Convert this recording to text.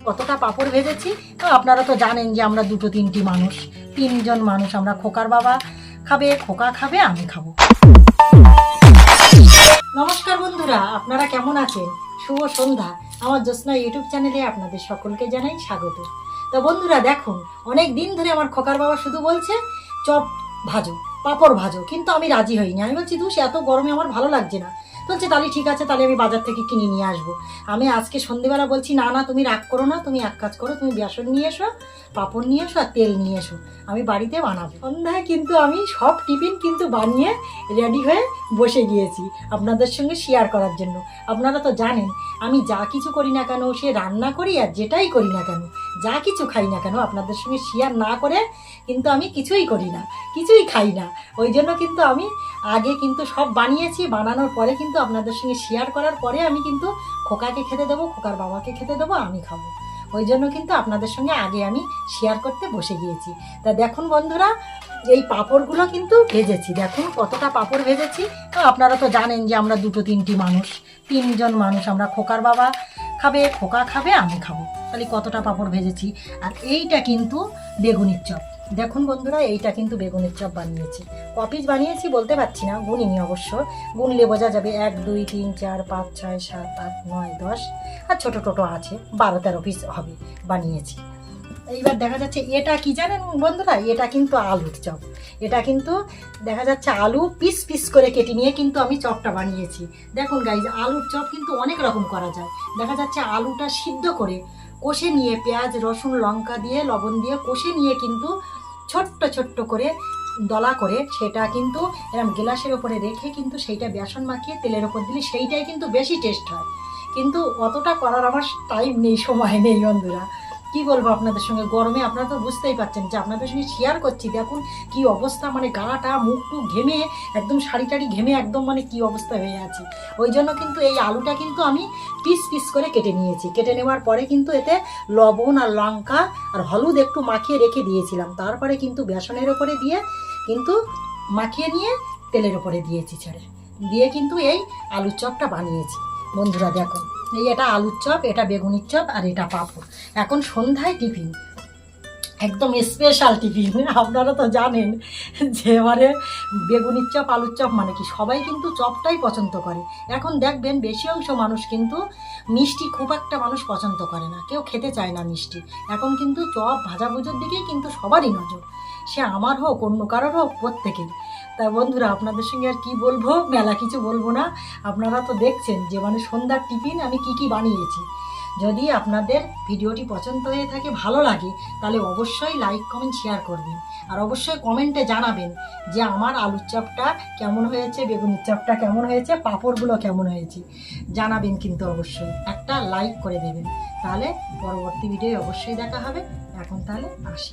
কতটা পাঁপড় ভেজেছি। তো আপনারা তো জানেন যে আমরা দুটো তিনটি মানুষ, তিনজন মানুষ। আমরা খোকার বাবা খাবে, খোকা খাবে, আমি খাবো। নমস্কার বন্ধুরা, আপনারা কেমন আছেন? শুভ সন্ধ্যা। আমার জ্যোৎস্না ইউটিউব চ্যানেলে আপনাদের সকলকে জানাই স্বাগত। তো বন্ধুরা দেখুন, অনেক দিন ধরে আমার খোকার বাবা শুধু বলছে চপ ভাজো, পাঁপড় ভাজো, কিন্তু আমি রাজি হইনি। আমি বলছি ধুস, এত গরমে আমার ভালো লাগছে না। বলছে তাহলে ঠিক আছে, তাহলে আমি বাজার থেকে কিনে নিয়ে আসবো। আমি আজকে সন্ধেবেলা বলছি না না, তুমি রাগ করো না, তুমি এক কাজ করো, তুমি বেসন নিয়ে এসো, পাঁপড় নিয়ে এসো আর তেল নিয়ে এসো, আমি বাড়িতে বানাবো। সন্ধ্যায় কিন্তু আমি সব টিফিন কিন্তু বানিয়ে রেডি হয়ে বসে গিয়েছি আপনাদের সঙ্গে শেয়ার করার জন্য। আপনারা তো জানেন আমি যা কিছু করি না কেন, সে রান্না করি আর যেটাই করি না কেন, যা কিছু খাই না কেন, আপনাদের সঙ্গে শেয়ার না করে কিন্তু আমি কিছুই করি না, কিছুই খাই না। ওই জন্য কিন্তু আমি আগে কিন্তু সব বানিয়েছি, বানানোর পরে কিন্তু আপনাদের সঙ্গে শেয়ার করার পরে আমি কিন্তু খোকাকে খেতে দেবো, খোকার বাবাকে খেতে দেবো, আমি খাবো। ওই জন্য কিন্তু আপনাদের সঙ্গে আগে আমি শেয়ার করতে বসে গিয়েছি। তা দেখুন বন্ধুরা, এই পাঁপড়গুলো কিন্তু ভেজেছি। দেখুন কতটা পাঁপড় ভেজেছি। তো আপনারা তো জানেন যে আমরা দুটো তিনটি মানুষ, তিনজন মানুষ। আমরা খোকার বাবা খাবে, খোকা খাবে, আমি খাবো। তাহলে কতটা পাঁপড় ভেজেছি। আর এইটা কিন্তু বেগুনির চপ। দেখুন বন্ধুরা, এইটা কিন্তু বেগুনের চপ বানিয়েছি। কপিস বানিয়েছি বলতে পারছি না, গুনিনি অবশ্য, গুনলে বোঝা যাবে। 1 2 3 4 5 6 7 8 9 10 আর ছোটো টোটো আছে 12-13 পিস হবে বানিয়েছি। এইবার দেখা যাচ্ছে এটা কি জানেন বন্ধুরা, এটা কিন্তু আলুর চপ। এটা কিন্তু দেখা যাচ্ছে আলু পিস পিস করে কেটে নিয়ে কিন্তু আমি চপটা বানিয়েছি। দেখুন গাইজ, আলুর চপ কিন্তু অনেক রকম করা যায়। দেখা যাচ্ছে আলুটা সিদ্ধ করে কষে নিয়ে পেঁয়াজ রসুন লঙ্কা দিয়ে লবণ দিয়ে কষে নিয়ে কিন্তু ছোট্ট ছোট্ট করে দলা করে সেটা কিন্তু এরকম গ্লাসের ওপরে রেখে কিন্তু সেইটা বেসন মাখিয়ে তেলের ওপর দিলে সেইটাই কিন্তু বেশি টেস্ট হয়। কিন্তু অতটা করার আমার টাইম নেই, সময় নেই বন্ধুরা। কি বলবো আপনাদের সঙ্গে, গরমে আপনারা তো বুঝতেই পারছেন যে আপনাদের সঙ্গে শেয়ার করছি। দেখুন কি অবস্থা, মানে গাটা মুখ টুক ঘেমে একদম, শাড়ি টাড়ি ঘেমে একদম, মানে কি অবস্থা হয়ে আছে। ওই জন্য কিন্তু এই আলুটা কিন্তু আমি পিস পিস করে কেটে নিয়েছি। কেটে নেওয়ার পরে কিন্তু এতে লবণ আর লঙ্কা আর হলুদ একটু মাখিয়ে রেখে দিয়েছিলাম। তারপরে কিন্তু বেসনের ওপরে দিয়ে কিন্তু মাখিয়ে নিয়ে তেলের ওপরে দিয়েছি, ছেড়ে দিয়ে কিন্তু এই আলুর চপটা বানিয়েছি। বন্ধুরা দেখুন, এই এটা আলুর চপ, এটা বেগুনির চপ আর এটা পাঁপড়। এখন সন্ধ্যায় টিফিন, একদম স্পেশাল টিফিন। আপনারা তো জানেন যে এবারে বেগুনির চপ আলুর চপ মানে কি, সবাই কিন্তু চপটাই পছন্দ করে। এখন দেখবেন বেশি অংশ মানুষ কিন্তু মিষ্টি খুব একটা মানুষ পছন্দ করে না, কেউ খেতে চায় না মিষ্টি। এখন কিন্তু চপ ভাজাভুজোর দিকেই কিন্তু সবারই নজর, সে আমার হোক অন্য কারোর হোক, প্রত্যেকের। তা বন্ধুরা আপনাদের সঙ্গে আর কি বলবো, মেলা কিছু বলবো না। আপনারা তো দেখছেন যে মানে সন্ধ্যার টিফিন আমি কি কি বানিয়েছি। যদি আপনাদের ভিডিওটি পছন্দ হয়ে থাকে, ভালো লাগে, তাহলে অবশ্যই লাইক কমেন্ট শেয়ার করবেন। আর অবশ্যই কমেন্টে জানাবেন যে আমার আলুর চপটা কেমন হয়েছে, বেগুনির চপটা কেমন হয়েছে, পাঁপড়গুলো কেমন হয়েছে, জানাবেন কিন্তু অবশ্যই। একটা লাইক করে দেবেন, তাহলে পরবর্তী ভিডিও অবশ্যই দেখা হবে। এখন তাহলে আসি।